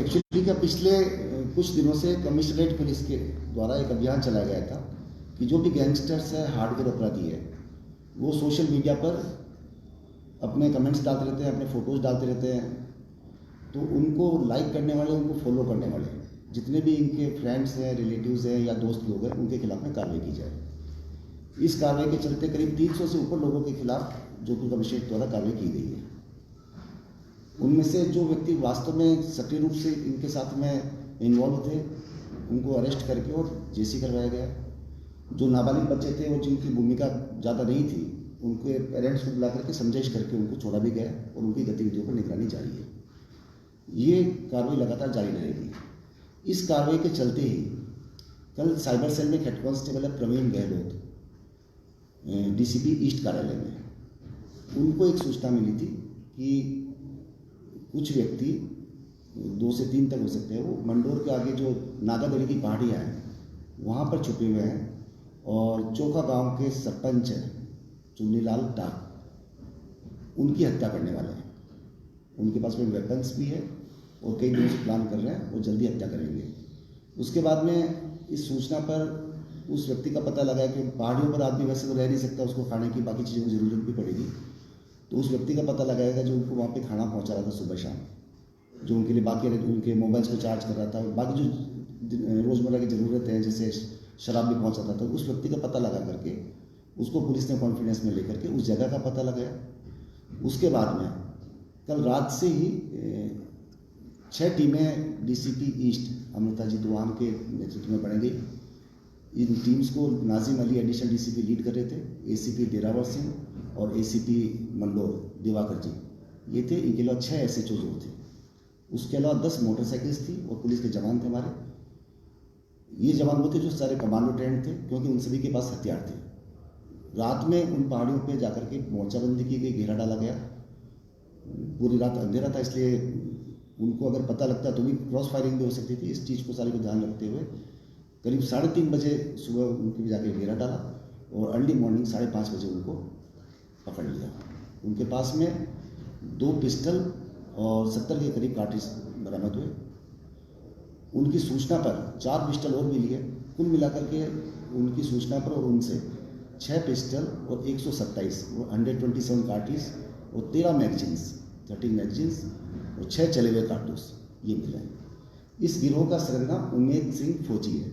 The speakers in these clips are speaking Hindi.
एक्चुअली क्या पिछले कुछ दिनों से कमिश्नरेट पुलिस के द्वारा एक अभियान चलाया गया था कि जो भी गैंगस्टर्स है, हार्डवेयर अपराधी है, वो सोशल मीडिया पर अपने कमेंट्स डालते रहते हैं, अपने फ़ोटोज़ डालते रहते हैं। तो उनको लाइक करने वाले, उनको फॉलो करने वाले जितने भी इनके फ्रेंड्स हैं, रिलेटिव्स हैं या दोस्त लोग हैं, उनके खिलाफ में कार्रवाई की जाए। इस कार्रवाई के चलते करीब 300 से ऊपर लोगों के खिलाफ जोधपुर कमिश्नरेट द्वारा कार्रवाई की गई है। उनमें से जो व्यक्ति वास्तव में सक्रिय रूप से इनके साथ में इन्वॉल्व थे, उनको अरेस्ट करके और जेसी करवाया गया। जो नाबालिग बच्चे थे और जिनकी भूमिका ज़्यादा नहीं थी, उनके पेरेंट्स को बुला करके समझाइश करके उनको छोड़ा भी गया और उनकी गतिविधियों पर निगरानी जारी है। ये कार्रवाई लगातार जारी रहेगी। इस कार्रवाई के चलते ही कल साइबर सेल में हेड कांस्टेबल है प्रवीण गहलोत, डीसीपी ईस्ट कार्यालय में, उनको एक सूचना मिली थी कि कुछ व्यक्ति 2 से 3 तक हो सकते हैं, वो मंडोर के आगे जो नागादड़ी की पहाड़ियाँ हैं वहाँ पर छुपे हुए हैं और चोखा गांव के सरपंच हैं चुन्नीलाल टाक, उनकी हत्या करने वाले हैं। उनके पास में वेपन्स भी है और कई दिनों से प्लान कर रहे हैं और जल्दी हत्या करेंगे। उसके बाद में इस सूचना पर उस व्यक्ति का पता लगा कि पहाड़ियों पर आदमी वैसे तो रह नहीं सकता, उसको खाने की बाकी चीज़ों की ज़रूरत भी पड़ेगी। तो उस व्यक्ति का पता लगाएगा जो उनको वहाँ पे खाना पहुँचा रहा था सुबह शाम, जो उनके लिए बाकी उनके मोबाइल्स को चार्ज कर रहा था, बाकी जो रोज़मर्रा की ज़रूरतें हैं जैसे शराब भी पहुँचाता था, उस व्यक्ति का पता लगा करके उसको पुलिस ने कॉन्फिडेंस में लेकर के उस जगह का पता लगाया। उसके बाद में कल रात से ही 6 टीमें डीसीपी ईस्ट अमृता जी दुआन के नेतृत्व में बन गई। इन टीम्स को Nazim Ali additional DCP lead कर रहे थे, एसीपी देरावर सिंह और एसीपी मंडोर दिवाकर जी, ये थे। इनके अलावा 6 SHO जो थे, उसके अलावा 10 मोटरसाइकिल्स थी और पुलिस के जवान थे हमारे। ये जवान वो थे जो सारे कमांडो ट्रेंड थे, क्योंकि उन सभी के पास हथियार थे। रात में उन पहाड़ियों पे जाकर के मोर्चाबंदी की गई, घेरा डाला गया। पूरी रात अंधेरा था, इसलिए उनको अगर पता लगता तो भी क्रॉस फायरिंग भी हो सकती थी। इस चीज़ को सारे को ध्यान रखते हुए करीब 3:30 बजे सुबह उनके जाके घेरा डाला और अर्ली मॉर्निंग 5:30 बजे उनको पकड़ लिया। उनके पास में 2 पिस्टल और 70 के करीब कार्ट्रिज बरामद हुए। उनकी सूचना पर 4 पिस्टल और भी लिए। कुल मिलाकर के उनकी सूचना पर और उनसे 6 पिस्टल और 127 127 कार्ट्रिज और 13 मैगजीन्स और 6 चले हुए कारतूस ये मिले। इस गिरोह का सरगना उमेद सिंह फौजी है,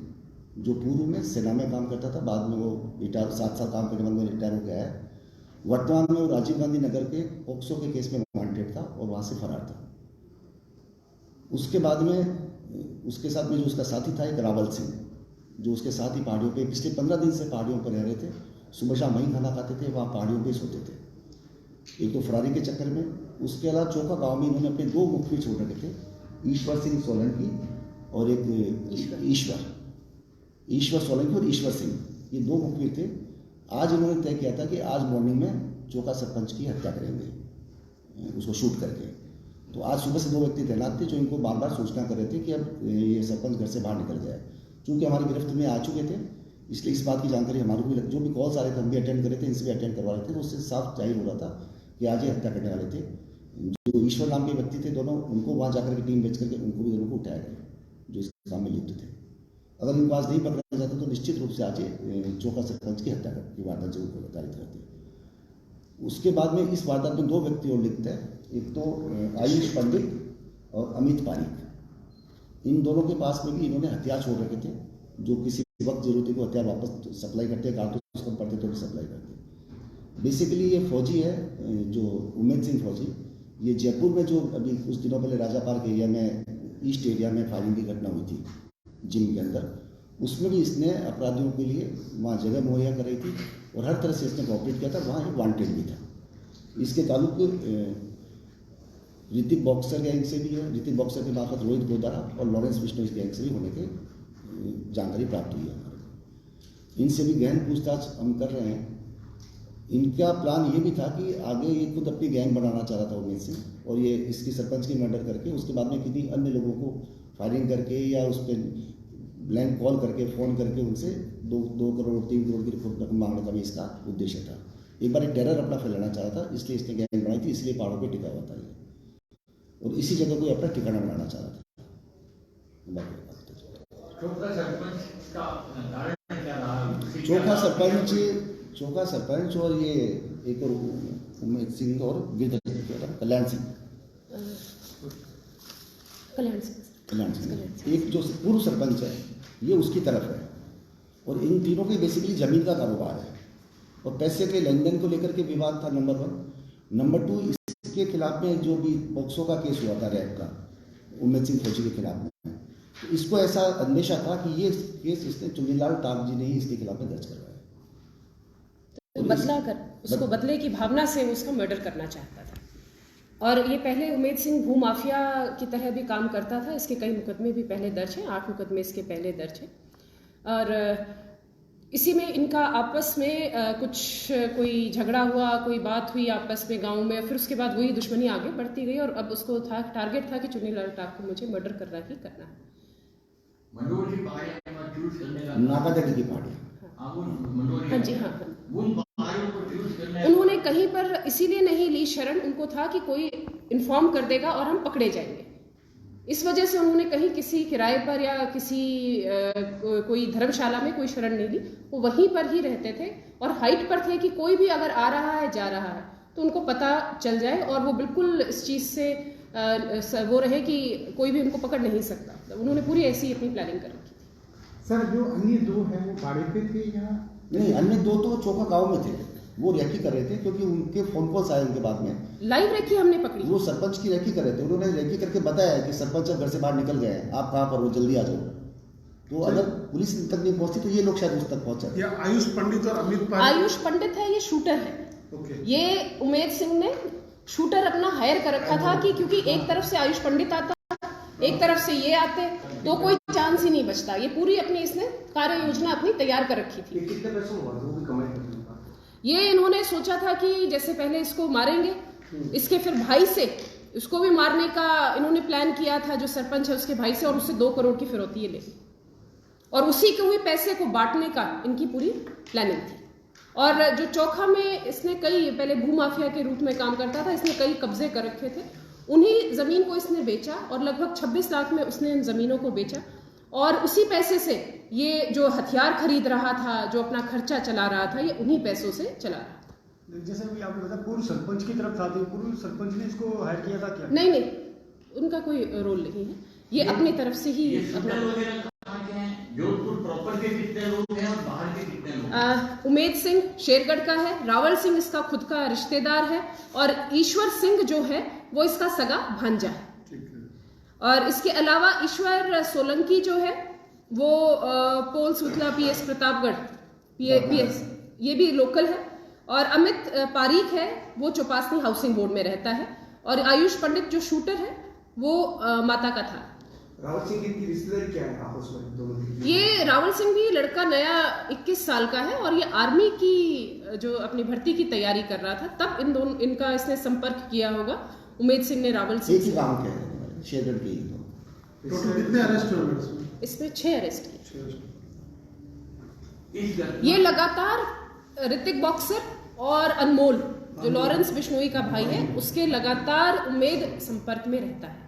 जो पूर्व में सेना में काम करता था, बाद में वो रिटायर 7 साल काम करने के बाद में रिटायर हो गया है। वर्तमान में वो राजीव गांधी नगर के पोक्सो के केस में वांटेड था और वहाँ से फरार था। उसके बाद में उसके साथ में जो उसका साथी था एक रावल सिंह, जो उसके साथ ही पहाड़ियों पे पिछले 15 दिन से पहाड़ियों पर रह रहे थे। सुबह शाम वहीं खाना खाते थे, वहाँ पहाड़ियों पे सोते थे, एक तो फरारी के चक्कर में। उसके अलावा चोखा गाँव में इन्होंने अपने 2 मुखबिर छोड़ रखे थे, ईश्वर सिंह सोलंकी और एक ईश्वर सोलंकी और ईश्वर सिंह, ये 2 मुखबिर थे। आज इन्होंने तय किया था कि आज मॉर्निंग में चोखा सरपंच की हत्या करेंगे, उसको शूट करके। तो आज सुबह से 2 व्यक्ति तैनात थे जो इनको बार बार सूचना कर रहे थे कि अब ये सरपंच घर से बाहर निकल गया है। चूँकि हमारी गिरफ्त में आ चुके थे, इसलिए इस बात की जानकारी हमारे को भी जो भी कॉल्स आ रहे थे हम भी अटेंड कर रहे थे, इनसे भी अटेंड करवा रहे थे। तो उससे साफ जाहिर हो रहा था कि आज ये हत्या करने वाले थे। जो ईश्वर नाम के व्यक्ति थे दोनों, उनको वहाँ जाकर के टीम भेज करके उनको भी दोनों को उठाया गया जो इस काम में लिप्त थे। अगर इनको आज नहीं पकड़ा जाता तो निश्चित रूप से आज चोखा सरपंच की हत्या की वारदात जरूर निर्धारित करती। उसके बाद में इस वारदात में 2 व्यक्ति और लिखते हैं, एक तो आयुष पंडित और अमित पारिक। इन दोनों के पास में भी इन्होंने हथियार छोड़ रखे थे, जो किसी वक्त जरूरत को हथियार वापस सप्लाई करते हैं, कारतूस कम पड़ते तो भी सप्लाई करते हैं। बेसिकली ये फौजी है जो उमेद सिंह फौजी, ये जयपुर में जो अभी कुछ दिनों पहले राजा पार्क एरिया में ईस्ट एरिया में फायरिंग की घटना हुई थी जिम के अंदर, उसमें भी इसने अपराधियों के लिए वहाँ जगह मुहैया कराई थी और हर तरह से इसने कॉपरेट किया था। वहाँ एक वांटेड भी था। इसके ताल्लुक ऋतिक बॉक्सर गैंग से भी है, ऋतिक बॉक्सर के मार्फत रोहित गोदारा और लॉरेंस विष्णु इस गैंग से भी होने के जानकारी प्राप्त हुई है हमारे। इनसे भी गहन पूछताछ हम कर रहे हैं। इनका प्लान ये भी था कि आगे ये खुद अपनी गैंग बनाना चाह रहा था उमेद सिंह, और ये इसकी सरपंच की मर्डर करके उसके बाद में किसी अन्य लोगों को फायरिंग करके या उस पर ब्लैंक कॉल करके फ़ोन करके उनसे 2 करोड़ 3 करोड़ की रकम मांगने का भी इसका उद्देश्य था। एक बार एक टेरर अपना फैलाना चाहा था, इसलिए इसने गैंग बनाई थी, इसलिए पहाड़ों पे टिका हुआ था ये, और इसी जगह को अपना ठिकाना बनाना चाह रहा था। चोखा सरपंच और ये एक और उमेश सिंह और कल्याण सिंह, एक जो पूर्व सरपंच है ये उसकी तरफ है, और इन तीनों की बेसिकली जमीन का कारोबार है और पैसे के लेन देन को लेकर के विवाद था, नंबर 1। नंबर 2, इसके खिलाफ में जो भी पॉक्सो का केस हुआ था रैप का उमेश सिंह फौजी के खिलाफ में, तो इसको ऐसा अंदेशा था कि ये केस इसने चुन्नीलाल टाप जी ने ही इसके खिलाफ में दर्ज करवाया, तो बदला कर उसको बदले की भावना से उसका मर्डर करना चाहता था। और ये पहले उमेश सिंह भूमाफिया की तरह भी काम करता था। इसके कई मुकदमे भी पहले दर्ज हैं, 8 मुकदमे इसके पहले दर्ज हैं। और इसी में इनका आपस में कोई झगड़ा हुआ, कोई बात हुई आपस में गांव में, फिर उसके बाद वही दुश्मनी आगे बढ़ती गई और अब उसको टारगेट था कि चुन्नीलाल टाप को मुझे मर्डर करना ही करना है। नाकादड़ी की पहाड़ी, हाँ जी, हाँ। उन्होंने कहीं पर इसीलिए नहीं ली शरण, उनको था कि कोई इन्फॉर्म कर देगा और हम पकड़े जाएंगे। इस वजह से उन्होंने कहीं किसी किराए पर या किसी कोई धर्मशाला में कोई शरण नहीं ली, वो वहीं पर ही रहते थे और हाइट पर थे कि कोई भी अगर आ रहा है जा रहा है तो उनको पता चल जाए और वो बिल्कुल इस चीज़ से वो रहे कि कोई भी उनको पकड़ नहीं सकता। उन्होंने पूरी ऐसी अपनी प्लानिंग कर रखी थी। सर, जो अन्य 2 हैं वो भाड़े पे थे या नहीं? अन्य 2 तो चोखा गांव में थे, वो रेकी कर रहे थे क्योंकि उनके फोन कॉल्स आए उनके बाद में। लाइव रेकी हमने पकड़ी, वो सरपंच की रेकी कर रहे थे, उन्होंने रेकी करके बताया कि सरपंच अब घर से बाहर निकल गए हैं, आप कहाँ पर हो, जल्दी आ जाओ। तो अगर पुलिस तक नहीं पहुंचती तो ये लोग शायद उस तक पहुंचे। या आयुष पंडित और अमित पाल? आयुष पंडित है, ये शूटर है। ये उमेश सिंह ने शूटर अपना हायर कर रखा था कि क्योंकि एक तरफ से आयुष पंडित आता, एक तरफ से ये आते तो कोई चांस ही नहीं बचता। ये पूरी अपनी इसने कार्य योजना अपनी तैयार कर रखी थी। कितने पैसे हुआ वो भी कमेंट करना। ये इन्होंने सोचा था कि जैसे पहले इसको मारेंगे, इसके फिर भाई से इसको भी मारने का इन्होंने प्लान किया था, जो सरपंच है उसके भाई से, और उससे 2 करोड़ की फिरौती ये ले और उसी के हुए पैसे को बांटने का इनकी पूरी प्लानिंग थी। और जो चोखा में इसने कई पहले भूमाफिया के रूप में काम करता था, इसने कई कब्जे कर रखे थे, उन्हीं जमीन को इसने बेचा और लगभग 26 लाख में उसने इन जमीनों को बेचा और उसी पैसे से ये जो हथियार खरीद रहा था, जो अपना खर्चा चला रहा था, ये उन्हीं पैसों से चला रहा था। जैसे भी आपने बताया पूर्व सरपंच की तरफ था, तो पूर्व सरपंच ने इसको हायर किया था क्या? नहीं, उनका कोई रोल नहीं है, ये अपनी तरफ से ही अपना। जोधपुर प्रॉपर के कितने लोग हैं और बाहर के कितने लोग? उमेश सिंह शेरगढ़ का है, रावल सिंह इसका खुद का रिश्तेदार है और ईश्वर सिंह जो है वो इसका सगा भांजा है। और इसके अलावा ईश्वर सोलंकी जो है वो पोल सुतला PS प्रतापगढ़ PS ये भी लोकल है। और अमित पारीक है, वो चौपासनी हाउसिंग बोर्ड में रहता है। और आयुष पंडित जो शूटर है वो माता का था। रावल सिंह की रिश्तेदारी क्या है आपस में दोनों की? ये रावल सिंह भी लड़का नया 21 साल का है और ये आर्मी की जो अपनी भर्ती की तैयारी कर रहा था, तब इनका इसने संपर्क किया होगा उमेश सिंह ने रावल सिंह। एक ही गांव के हैं, शेरगढ़ के ही। टोटल कितने अरेस्ट हुए इसमें? इसमें 6 अरेस्ट किए। ये लगातार ऋतिक बॉक्सर और अनमोल जो लॉरेंस बिश्नोई का भाई है, उसके लगातार उम्मीद संपर्क में रहता है।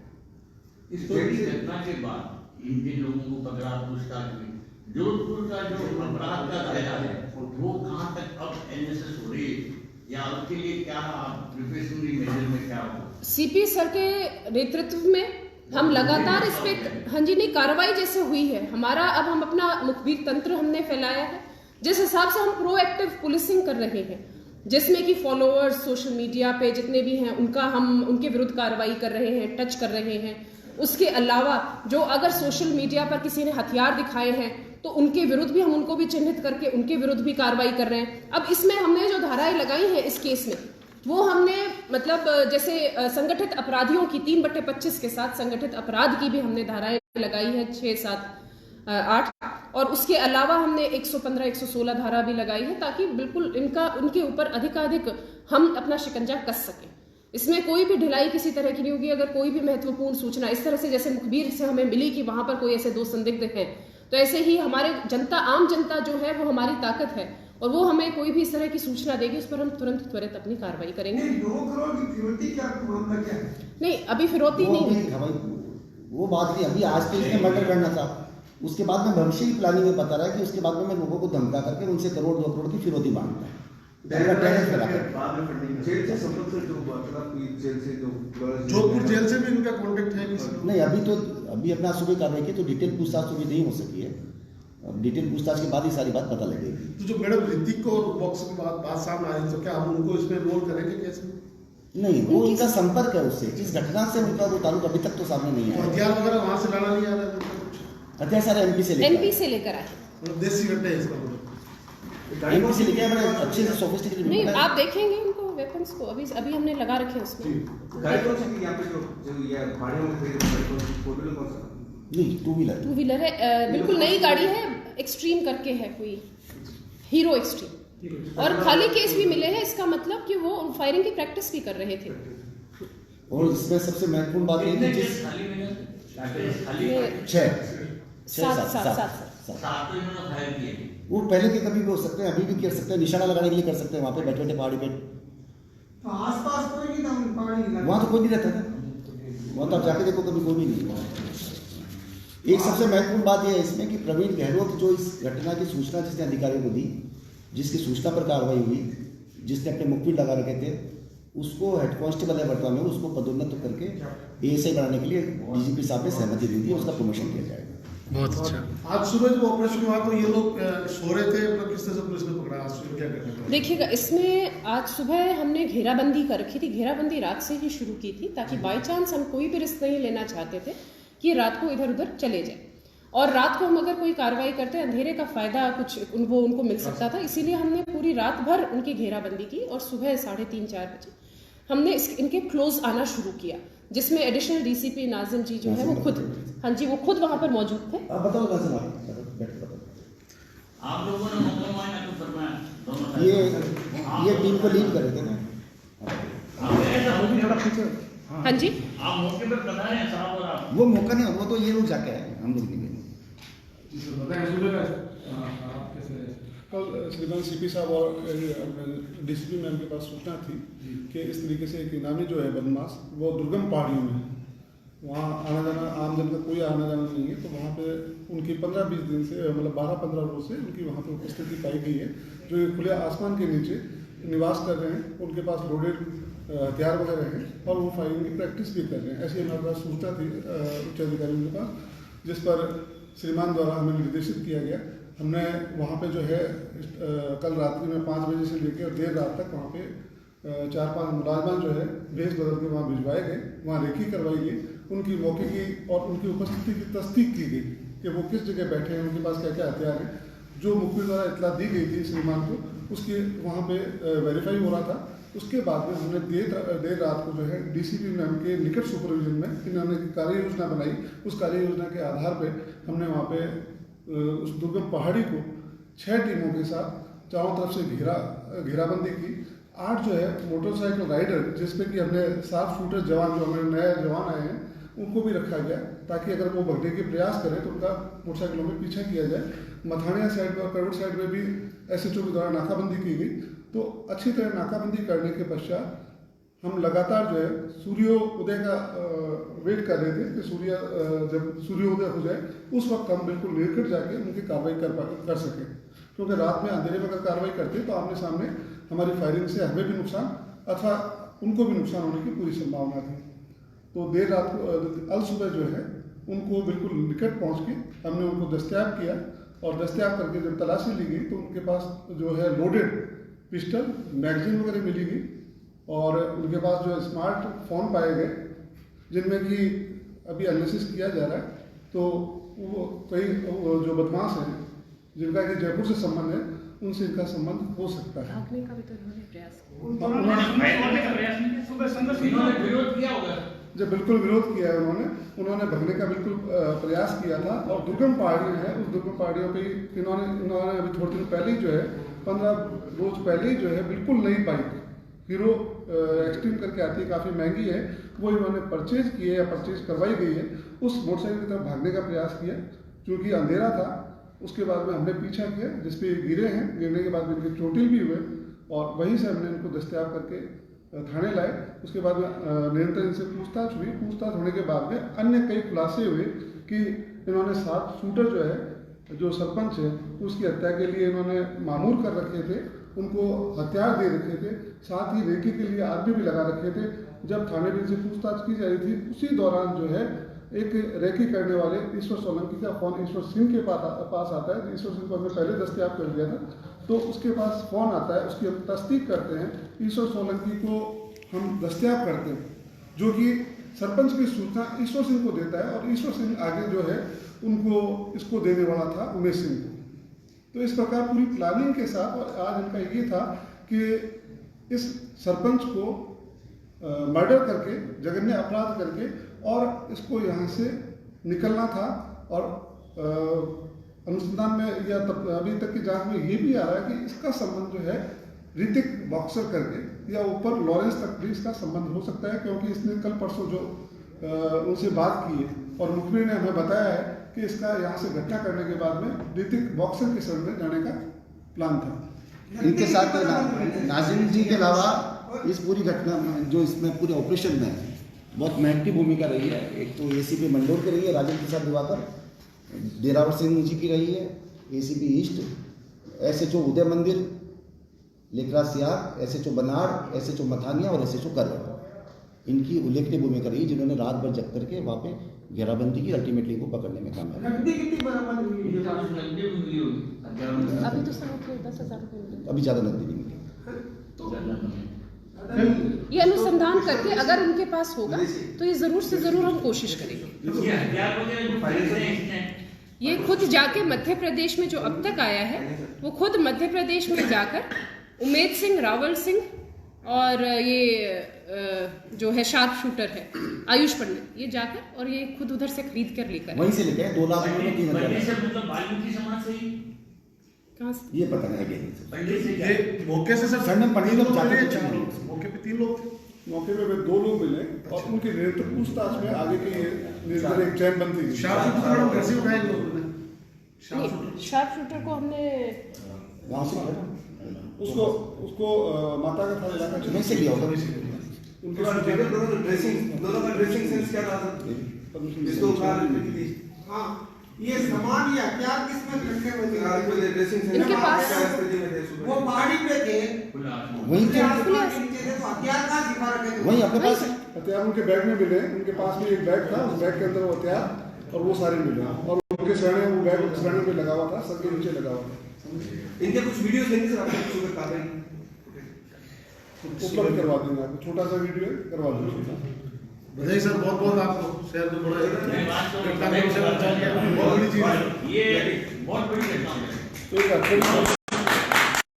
इस घटना के बाद इन जिन लोगों को पकड़ा, पूछताछ हुई, जोधपुर का जो अपराध का दायरा है वो कहाँ तक अब NSS हो रही है या उसके लिए क्या प्रिपरेशनरी मेजर में क्या हो? CP सर के नेतृत्व में हम लगातार इस पे, हाँ जी, नहीं, कार्रवाई जैसे हुई है हमारा, अब हम अपना मुखबिर तंत्र हमने फैलाया है, जिस हिसाब से हम प्रोएक्टिव पुलिसिंग कर रहे हैं, जिसमें कि फॉलोअर्स सोशल मीडिया पे जितने भी हैं उनके विरुद्ध कार्रवाई कर रहे हैं, टच कर रहे हैं। उसके अलावा जो अगर सोशल मीडिया पर किसी ने हथियार दिखाए हैं तो उनके विरुद्ध भी हम उनको भी चिन्हित करके उनके विरुद्ध भी कार्रवाई कर रहे हैं। अब इसमें हमने जो धाराएं लगाई हैं इस केस में, वो हमने मतलब जैसे संगठित अपराधियों की 3/25 के साथ संगठित अपराध की भी हमने धाराएं लगाई है 6, 7, 8, और उसके अलावा हमने 115, 116 धारा भी लगाई है ताकि बिल्कुल उनके ऊपर अधिकाधिक हम अपना शिकंजा कस सकें। इसमें कोई भी ढिलाई किसी तरह की नहीं होगी। अगर कोई भी महत्वपूर्ण सूचना इस तरह से जैसे मुखबिर से हमें मिली कि वहां पर कोई ऐसे 2 संदिग्ध हैं, तो ऐसे ही हमारे आम जनता जो है वो हमारी ताकत है और वो हमें कोई भी इस तरह की सूचना देगी, उस पर हम त्वरित अपनी कार्रवाई करेंगे। 2 करोड़ की फिरौती क्या मामला क्या है? नहीं, अभी फिरौती नहीं है। वो बात नहीं, अभी आज तो इसने मर्डर करना था, उसके बाद में भविष्य की प्लानिंग में बता रहा है कि उसके बाद में मैं लोगों को धमका करके उनसे करोड़ 2 करोड़ की फिरौती मांगता है। जोधपुर जेल से भी इनका कॉन्टेक्ट है नहीं, अभी अपना सुबह कार्रवाई की तो डिटेल पूछताछ तो नहीं हो सकी है। अब डिटेल पूछताछ के बाद ही सारी बात पता लगेगी। तो जो मैडम ऋतिक को बॉक्स की बात सामने आई, तो क्या हम उनको इसमें रोल करेंगे कैसे? नहीं, वो उनका संपर्क है उससे, जिस घटना से उनका वो ताल्लुक अभी तक तो सामने नहीं आया। हथियार वगैरह वहां से लाना नहीं आ रहा है? हथियार सारे एमपी से लेकर आए, मतलब देसी घटना है इसका मतलब। एमपी से लेके आए, बड़े अच्छे से सोफिस्टिकेटेड। नहीं, आप देखेंगे उनको वेपन्स को अभी हमने लगा रखे उसमें। नहीं, टू व्हीलर है, बिल्कुल नई गाड़ी है, एक्सट्रीम करके है कोई, हीरो एक्सट्रीम, और खाली केस भी मिले हैं। इसका मतलब कि वो फायरिंग की प्रैक्टिस भी कर रहे थे। और इसमें सबसे महत्वपूर्ण बात ये है कि सात वो पहले के कभी भी हो सकते हैं, अभी भी कर सकते हैं, निशाना लगाने के लिए कर सकते हैं। वहाँ पे बैठे बैठे पहाड़ी पे आसपास कोई नहीं था, पहाड़ी वहाँ तो कोई नहीं रहता था, वहाँ तो आप जाके देखो कभी कोई भी नहीं। एक सबसे महत्वपूर्ण बात यह है इसमें कि प्रवीण गहलोत जो इस घटना की सूचना जिसने अधिकारियों को दी, जिसकी सूचना पर कार्रवाई हुई, जिसने अपने मुखबिर लगा रखे थे, उसको हेड कांस्टेबल है वर्तमान में, उसको पदोन्नत करके एएसआई बनाने के लिए डीजीपी साहब ने सहमति दी थी, उसका प्रमोशन किया जाएगा। बहुत अच्छा। आज सुबह जब ऑपरेशन हुआ तो ये लोग सो रहे थे, मतलब किस तरह से पुलिस ने पकड़ा? आज सुबह क्या करना? देखिएगा, इसमें आज सुबह हमने घेराबंदी कर रखी थी। घेराबंदी रात से ही शुरू की थी ताकि बाई चांस हम कोई भी रिस्क नहीं लेना चाहते थे कि रात को इधर उधर चले जाए, और रात को हम अगर कोई कार्रवाई करते अंधेरे का फायदा कुछ उनको मिल सकता था। इसीलिए हमने पूरी रात भर उनकी घेराबंदी की और सुबह 3:30-4 बजे हमने इनके क्लोज आना शुरू किया, जिसमें एडिशनल डीसीपी नाजिम जी जो है वो खुद, हाँ जी, वो खुद वहाँ पर मौजूद थे। आप बताओ आप लोगों ने मौका मांगा तो फरमाया ये टीम को लीड कर रहे थे ना। हाँ जी, आप मौके पर बता रहे हैं साहब, और आप वो मौका नहीं, वो तो ये लोग जाके आए, हम लोग नहीं गए। कल श्रीमान सीपी साहब और डीसीपी मैम के पास सूचना थी कि इस तरीके से एक इनामी जो है बदमाश, वो दुर्गम पहाड़ियों में, वहाँ आना जाना आम जन का कोई आना जाना नहीं है, तो वहाँ पे उनकी 15-20 दिन से, मतलब 12-15 रोज से उनकी वहाँ पे उपस्थिति पाई गई है, जो ये खुले आसमान के नीचे निवास कर रहे हैं। उनके पास लोडेड हथियार वगैरह हैं और वो फायरिंग की प्रैक्टिस भी कर रहे हैं। ऐसी हमारे पास सूचना थी उच्च अधिकारियों के पास, जिस पर श्रीमान द्वारा हमें निर्देशित किया गया। हमने वहाँ पे जो है कल रात्रि में 5 बजे से लेकर देर रात तक वहाँ पे 4-5 मुलाजमान जो है भेष बदल के वहाँ भिजवाए गए, वहाँ रेकी करवाई गई, उनकी मौके की और उनकी उपस्थिति की तस्दीक की गई कि वो किस जगह बैठे हैं, उनके पास क्या क्या हथियार हैं। जो मुखबिर द्वारा इतला दी गई थी श्रीमान को, उसकी वहाँ पे वेरीफाई हो रहा था। उसके बाद में हमने देर रात को जो है डीसीपी मैम के निकट सुपरविजन में इन्होंने कार्य योजना बनाई। उस कार्य योजना के आधार पे हमने वहाँ पे उस दुर्गम पहाड़ी को 6 टीमों के साथ चारों तरफ से घेराबंदी की। 8 जो है मोटरसाइकिल राइडर, जिसपे कि हमने 7 शूटर जवान, जो हमारे नए जवान आए हैं, उनको भी रखा गया ताकि अगर वो भगने के प्रयास करें तो उनका मोटरसाइकिलों में पीछा किया जाए। मथानिया साइड में और करवट साइड में भी SHO के द्वारा नाकाबंदी की गई। तो अच्छी तरह नाकाबंदी करने के पश्चात हम लगातार जो है सूर्योदय का वेट कर रहे थे कि जब सूर्योदय हो जाए उस वक्त हम बिल्कुल निकट जाके उनकी कार्रवाई कर सकें, क्योंकि रात में अंधेरे में अगर कार्रवाई करते तो आमने सामने हमारी फायरिंग से हमें भी नुकसान अथवा उनको भी नुकसान होने की पूरी संभावना थी। तो देर रात को अल सुबह जो है उनको बिल्कुल निकट पहुँच के हमने उनको दस्तयाब किया, और दस्तयाब करके जब तलाशी ली गई तो उनके पास जो है लोडेड पिस्टल, मैगजीन वगैरह मिली गई, और उनके पास जो स्मार्टफोन पाए गए, जिनमें कि अभी एनालिसिस किया जा रहा है। तो वो कई जो बदमाश हैं जिनका कि जयपुर से संबंध है, उनसे इनका संबंध हो सकता है। भागने का भी तो उन्होंने प्रयास इन्होंने विरोध किया होगा। जब बिल्कुल विरोध किया है उन्होंने भगने का बिल्कुल प्रयास किया था। और दुर्गम पहाड़ियाँ हैं, उस दुर्गम पहाड़ियों पे इन्होंने अभी थोड़े दिन पहले ही जो है 15 रोज पहले ही जो है बिल्कुल नई बाइक हीरो एक्सट्रीम करके आती है, काफ़ी महंगी है, वो इन्होंने परचेज की है या परचेज करवाई गई है। उस मोटरसाइकिल की तरफ भागने का प्रयास किया, क्योंकि अंधेरा था। उसके बाद में हमने पीछा किया, जिसपे गिरे हैं, गिरने के बाद में इनके चोटिल भी हुए, और वहीं से हमने इनको दस्तयाब करके थाने लाए। उसके बाद में निरंतर इनसे पूछताछ हुई। पूछताछ होने के बाद में अन्य कई खुलासे हुए कि इन्होंने 7 शूटर जो है, जो सरपंच है, उसकी हत्या के लिए इन्होंने मामूर कर रखे थे, उनको हथियार दे रखे थे, साथ ही रेकी के लिए आदमी भी लगा रखे थे। जब थाने में इनसे पूछताछ की जा रही थी, उसी दौरान जो है एक रेकी करने वाले ईश्वर सोलंकी का फ़ोन ईश्वर सिंह के पास आता है। ईश्वर सिंह को हमने पहले दस्तयाब कर दिया था, तो उसके पास फ़ोन आता है, उसकी हम तस्दीक करते हैं। ईश्वर सोलंकी को हम दस्तयाब करते हैं, जो कि सरपंच की सूचना ईश्वर सिंह को देता है, और ईश्वर सिंह आगे जो है उनको इसको देने वाला था उमेश सिंह को। तो इस प्रकार पूरी प्लानिंग के साथ, और आज इनका ये था कि इस सरपंच को मर्डर करके, जघन्य अपराध करके, और इसको यहाँ से निकलना था। और अनुसंधान में या अभी तक की जांच में ये भी आ रहा है कि इसका संबंध जो है ऋतिक बॉक्सर करके या ऊपर लॉरेंस तक भी इसका संबंध हो सकता है, क्योंकि इसने कल परसों जो उनसे बात की है और मुखबिर ने हमें बताया है कि इसका यहाँ से घटना करने के बाद में ऋतिक बॉक्सर के शरण में जाने का प्लान था। इनके साथ नाजिम जी के अलावा इस पूरी घटना में, जो इसमें पूरे ऑपरेशन में बहुत महत्वपूर्ण भूमिका रही है, एक तो एसीपी मंडोर की रही है राजेंद्र प्रसाद दिवाकर, देरावर सिंह जी की रही है एसीपी ईस्ट, एसएचओ उदय मंदिर, लेखराज सियाग, एसएचओ बनाड़, एसएचओ मथानिया और एसएचओ करवा, इनकी उल्लेखनीय भूमिका रही, जिन्होंने रात भर जग करके वहाँ पे घेराबंदी की, अल्टीमेटली को पकड़ने में कामयाब। अभी तो समझ लो 10,000 रुपये मिले। अभी ज़्यादा नकदी नहीं मिली। ये अनुसंधान करके अगर उनके पास होगा तो ये जरूर से जरूर हम कोशिश करेंगे। ये खुद जाके मध्य प्रदेश में जो अब तक आया है, वो खुद मध्य प्रदेश में जाकर उमेद सिंह, रावल सिंह और ये जो है शार्प शूटर है आयुष पंडित, ये जाकर और ये खुद उधर से खरीद कर लेकर वहीं से लेके 2 लाख रुपए में 3,000। वाल्मीकि समाज से ही कहाँ से? ये पता नहीं है। ये मौके से सर सर ने पनीर लोग जाते थे, 4 लोग, मौके पे 3 लोग थे। मौके पे 2 लोग मिले और उनकी निरंतर पूछताछ में आगे की निरंतर एक चैन बनती गई। शार्प शूटर को कैसे उठाए इन लोगों ने? शार्प शूटर को हमने वहाँ से उसको माता का था इलाका वहीं से लिया होगा। उनके दोनों का ड्रेसिंग सेंस क्या था सर? इसको उठा रखी थी। हाँ, ये सामान या हथियार किसमें रखे हुए थे? ड्रेसिंग सेंस इनके पास वो पहाड़ी पे थे, वहीं थे, आसमान के नीचे थे, तो हथियार कहाँ छिपा रखे थे? वहीं अपने पास हथियार उनके बैग में मिले। उनके पास में एक बैग था, उस बैग के अंदर वो हथियार और वो सारे मिले, और उनके सरने वो बैग सरने पे लगा हुआ था, सर के नीचे लगा हुआ था। इनके कुछ वीडियोस लेंगे सर आपको कुछ कार्रवाई उपलब्ध करवा देंगे आपको, छोटा सा वीडियो करवा देंगे। बधाई सर, बहुत बहुत आपको शहर में बड़ा ये बहुत बड़ी घटना है। तो एक अच्छा